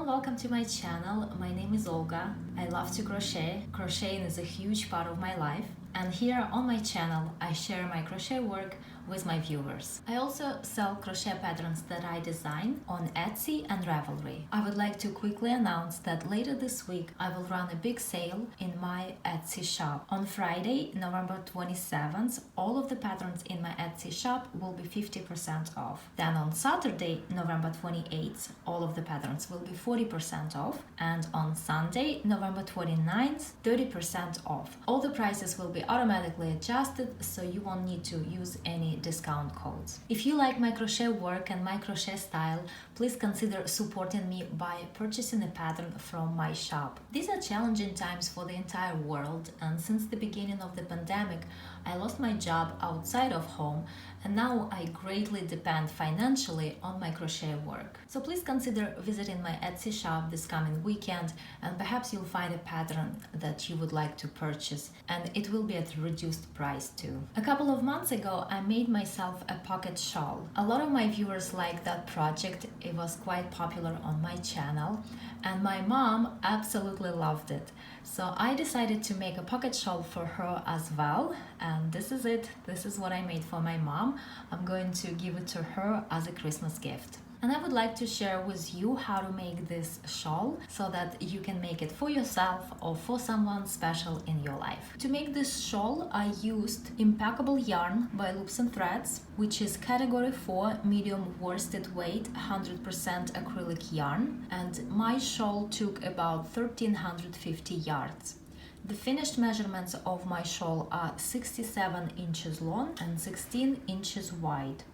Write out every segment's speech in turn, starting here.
and welcome to my channel. My name is Olga. I love to crochet. Crocheting is a huge part of my life, and here on my channel I share my crochet work with my viewers. I also sell crochet patterns that I design on Etsy and Ravelry. I would like to quickly announce that later this week I will run a big sale in my Etsy shop. On Friday, November 27th, all of the patterns in my Etsy shop will be 50% off. Then on Saturday, November 28th, all of the patterns will be 40% off, and on Sunday, November 29th, 30% off. All the prices will be automatically adjusted, so you won't need to use any discount codes. If you like my crochet work and my crochet style, please consider supporting me by purchasing a pattern from my shop. These are challenging times for the entire world, and since the beginning of the pandemic, I lost my job outside of home, and now I greatly depend financially on my crochet work. So please consider visiting my Etsy shop this coming weekend, and perhaps you'll find a pattern that you would like to purchase, and it will be at a reduced price too. A couple of months ago, I made myself a pocket shawl. A lot of my viewers liked that project. It was quite popular on my channel, and my mom absolutely loved it. So I decided to make a pocket shawl for her as well, and this is it. This is what I made for my mom. I'm going to give it to her as a Christmas gift. And I would like to share with you how to make this shawl so that you can make it for yourself or for someone special in your life. To make this shawl, I used Impeccable yarn by Loops and Threads, which is category 4 medium worsted weight 100% acrylic yarn, and my shawl took about 1350 yards. The finished measurements of my shawl are 67 inches long and 16 inches wide.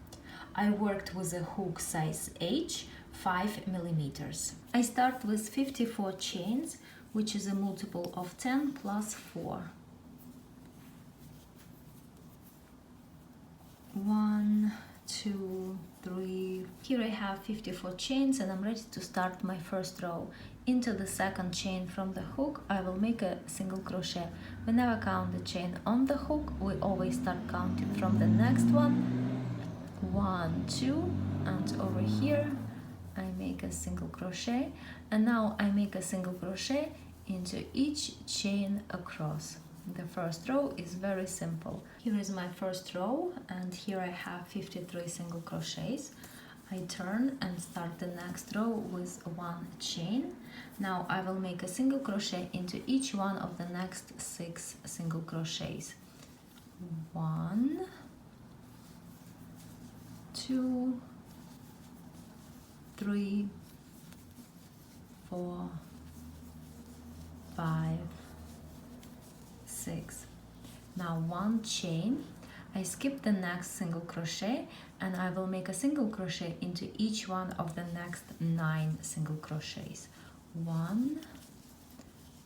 I worked with a hook size H, 5 millimeters. I start with 54 chains, which is a multiple of 10 plus 4. 1, 2, 3. Here I have 54 chains, and I'm ready to start my first row. Into the second chain from the hook, I will make a single crochet. We never count the chain on the hook, we always start counting from the next one. 1, 2, and over here I make a single crochet, and now I make a single crochet into each chain across. The first row is very simple. Here is my first row, and here I have 53 single crochets. I turn and start the next row with 1 chain. Now I will make a single crochet into each one of the next 6 single crochets. 1, 2, 3, 4, 5, 6. Now 1 chain. I skip the next single crochet, and I will make a single crochet into each one of the next 9 single crochets. 1,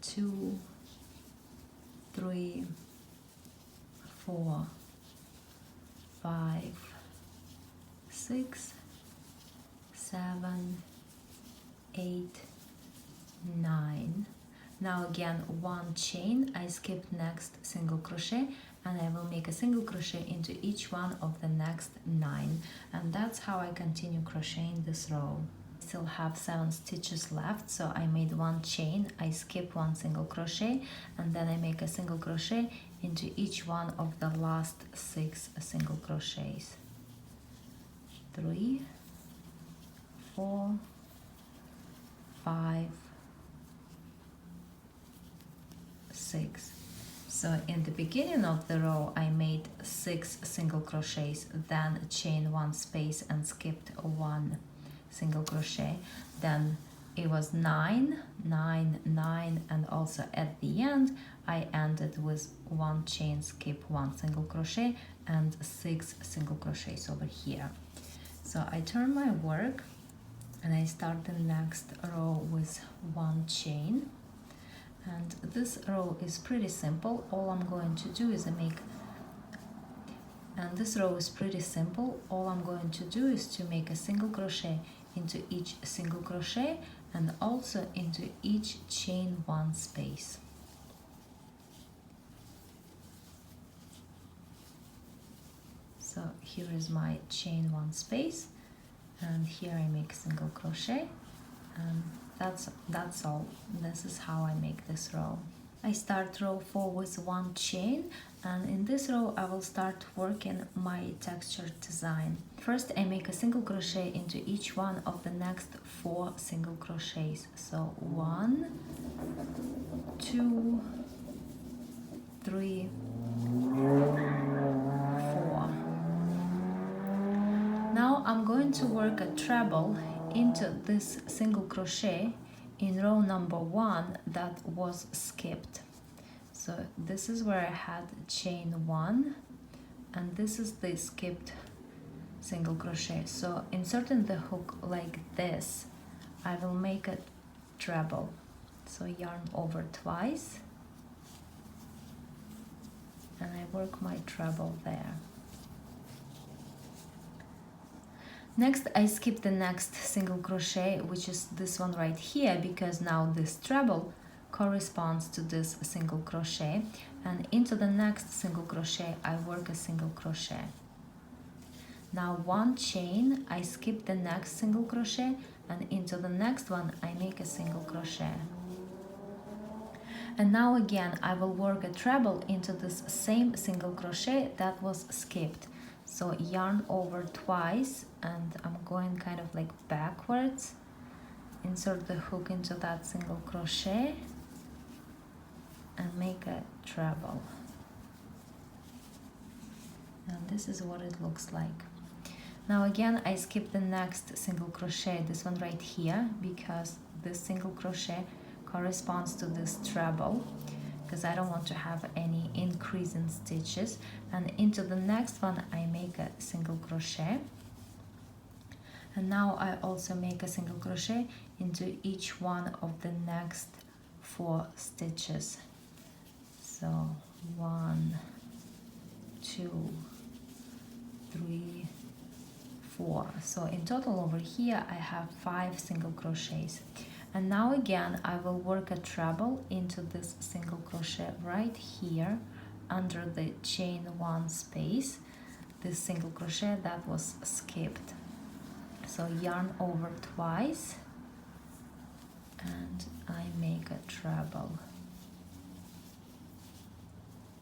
2, 3, 4, 5, 6, 7, 8, 9. Now again 1 chain, I skip next single crochet, and I will make a single crochet into each one of the next 9, and that's how I continue crocheting this row. Still have 7 stitches left, so I made 1 chain, I skip 1 single crochet, and then I make a single crochet into each one of the last 6 single crochets. 3, 4, 5, 6. So in the beginning of the row I made 6 single crochets, then chain 1 space and skipped 1 single crochet. Then it was 9, 9, 9, and also at the end I ended with 1 chain, skip 1 single crochet, and 6 single crochets over here. So I turn my work and I start the next row with 1 chain, and this row is pretty simple. All I'm going to do is to make a single crochet into each single crochet and also into each chain 1 space. So here is my chain 1 space, and here I make single crochet and that's all. This is how I make this row. I start row 4 with 1 chain, and in this row I will start working my texture design. First I make a single crochet into each one of the next 4 single crochets. So 1, 2, 3, 4. Now I'm going to work a treble into this single crochet in row number 1 that was skipped. So this is where I had chain 1, and this is the skipped single crochet. So inserting the hook like this, I will make a treble. So yarn over twice, and I work my treble there. Next I skip the next single crochet, which is this one right here, because now this treble corresponds to this single crochet, and into the next single crochet I work a single crochet. Now 1 chain, I skip the next single crochet, and into the next one I make a single crochet. And now again I will work a treble into this same single crochet that was skipped. So yarn over twice, and I'm going kind of like backwards. Insert the hook into that single crochet and make a treble. And this is what it looks like. Now again I skip the next single crochet, this one right here, because this single crochet corresponds to this treble, because I don't want to have any increase in stitches. And into the next one I make a single crochet, and now I also make a single crochet into each one of the next 4 stitches. So 1, 2, 3, 4. So in total over here I have 5 single crochets. And now again I will work a treble into this single crochet right here under the chain 1 space, this single crochet that was skipped. So yarn over twice, and I make a treble.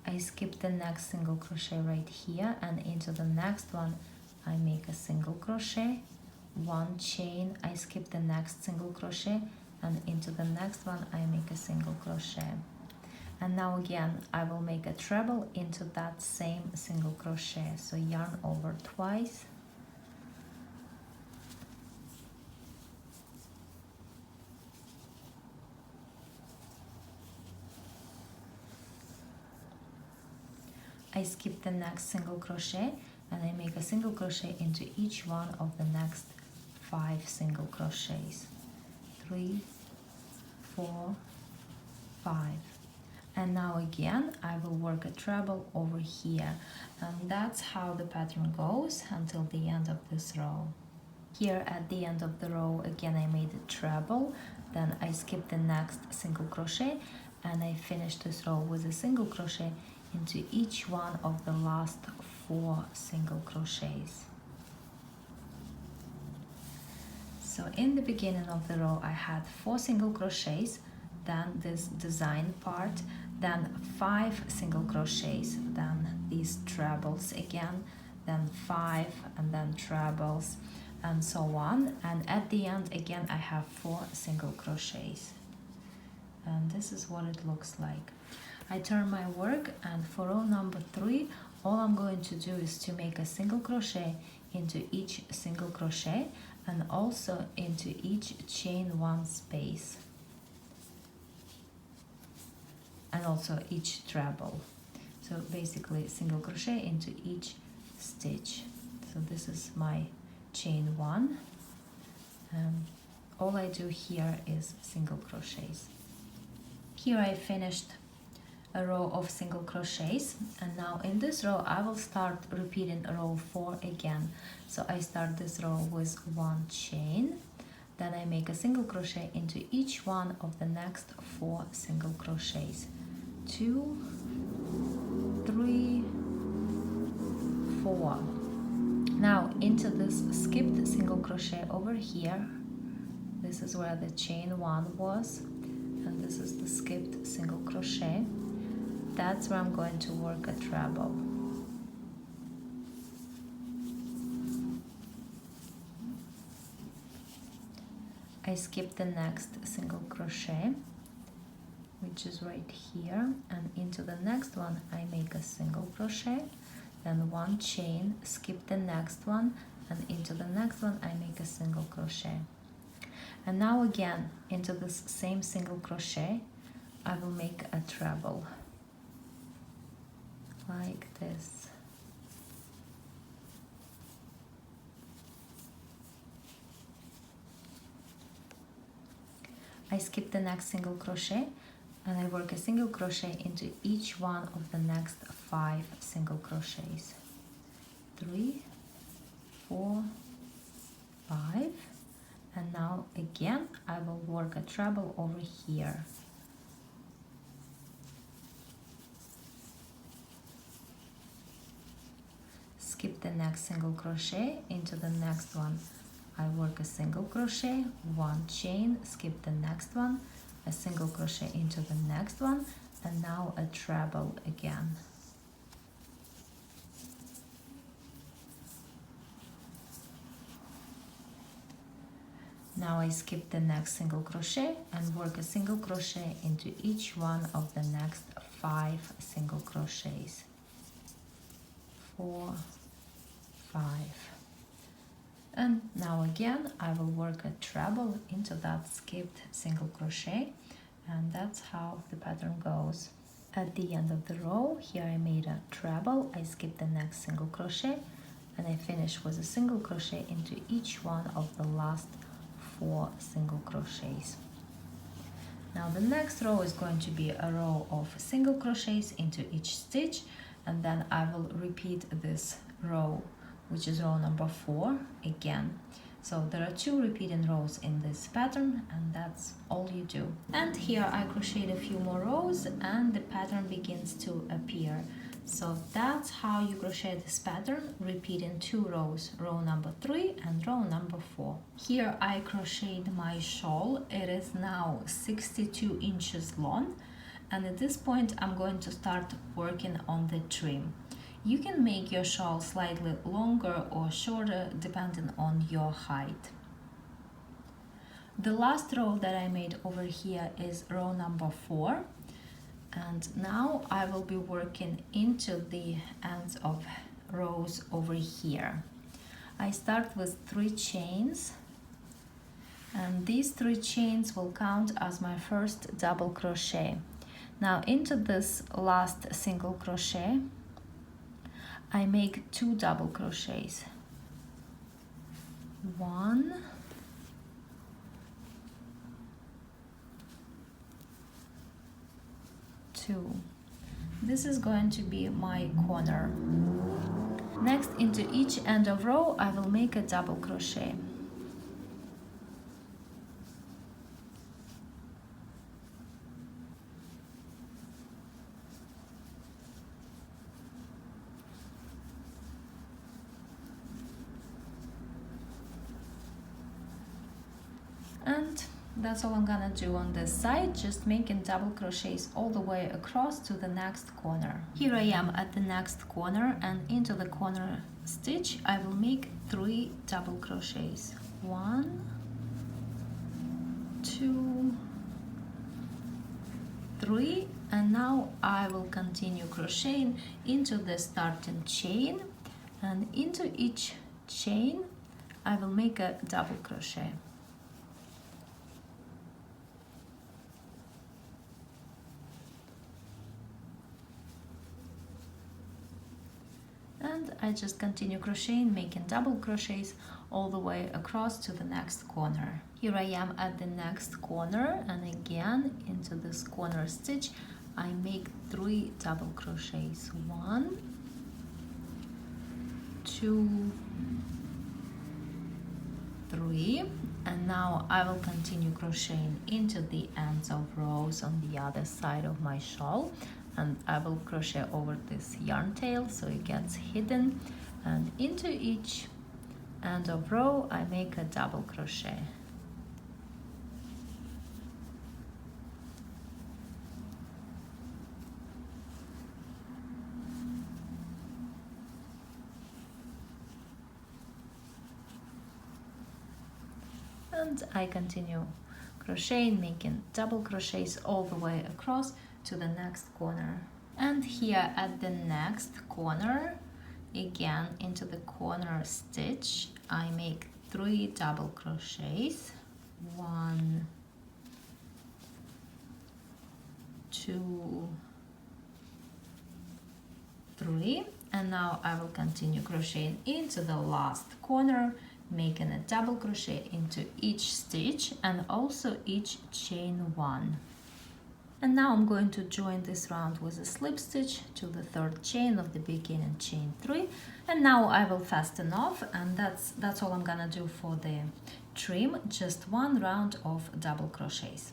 I skip the next single crochet right here, and into the next one I make a single crochet, 1 chain, I skip the next single crochet, and into the next one I make a single crochet. And now again I will make a treble into that same single crochet. So yarn over twice, I skip the next single crochet, and I make a single crochet into each one of the next 5 single crochets. 3, 4, 5. And now again I will work a treble over here, and that's how the pattern goes until the end of this row. Here at the end of the row again I made a treble, then I skip the next single crochet, and I finish this row with a single crochet into each one of the last 4 single crochets. So in the beginning of the row I had 4 single crochets, then this design part, then 5 single crochets, then these trebles again, then 5, and then trebles, and so on. And at the end again I have 4 single crochets, and this is what it looks like. I turn my work, and for row number 3 all I'm going to do is to make a single crochet into each single crochet, and also into each chain 1 space, and also each treble. So basically single crochet into each stitch. So this is my chain 1, and all I do here is single crochets. Here I finished a row of single crochets, and now in this row I will start repeating row 4 again. So I start this row with 1 chain, then I make a single crochet into each one of the next 4 single crochets. 2, 3, 4. Now into this skipped single crochet over here, this this is where the chain 1 was, and this is the skipped single crochet. That's where I'm going to work a treble. I skip the next single crochet, which is right here, and into the next one I make a single crochet, then 1 chain, skip the next one, and into the next one I make a single crochet. And now again, into this same single crochet, I will make a treble, like this. I skip the next single crochet, and I work a single crochet into each one of the next 5 single crochets. 3, 4, 5, and now again I will work a treble over here. Skip the next single crochet, into the next one I work a single crochet, 1 chain, skip the next one, a single crochet into the next one, and now a treble again. Now I skip the next single crochet and work a single crochet into each one of the next 5 single crochets. 4, 5. And now again I will work a treble into that skipped single crochet, and that's how the pattern goes. At the end of the row, here I made a treble, I skip the next single crochet, and I finish with a single crochet into each one of the last 4 single crochets. Now the next row is going to be a row of single crochets into each stitch, and then I will repeat this row, which is row number 4 again. So there are 2 repeating rows in this pattern, and that's all you do. And here I crocheted a few more rows and the pattern begins to appear. So that's how you crochet this pattern, repeating 2 rows, row number 3 and row number 4. Here I crocheted my shawl. It is now 62 inches long, and at this point I'm going to start working on the trim. You can make your shawl slightly longer or shorter depending on your height. The last row that I made over here is row number 4, and now I will be working into the ends of rows over here. I start with 3 chains, and these 3 chains will count as my first double crochet. Now into this last single crochet I make 2 double crochets. 1, 2. This is going to be my corner. Next, into each end of row I will make a double crochet. And that's all I'm gonna do on this side, just making double crochets all the way across to the next corner. Here I am at the next corner, and into the corner stitch I will make 3 double crochets. 1, 2, 3, and now I will continue crocheting into the starting chain, and into each chain I will make a double crochet. And I just continue crocheting, making double crochets all the way across to the next corner. Here I am at the next corner, and again into this corner stitch I make 3 double crochets. 1, 2, 3, and now I will continue crocheting into the ends of rows on the other side of my shawl, and I will crochet over this yarn tail so it gets hidden, and into each end of row I make a double crochet. and I continue crocheting, making double crochets all the way across to the next corner. And here at the next corner, again into the corner stitch, I make 3 double crochets. 1, 2, 3, and now I will continue crocheting into the last corner, making a double crochet into each stitch and also each chain 1. And now I'm going to join this round with a slip stitch to the 3rd chain of the beginning, chain 3, and now I will fasten off, and that's all I'm gonna do for the trim, just 1 round of double crochets.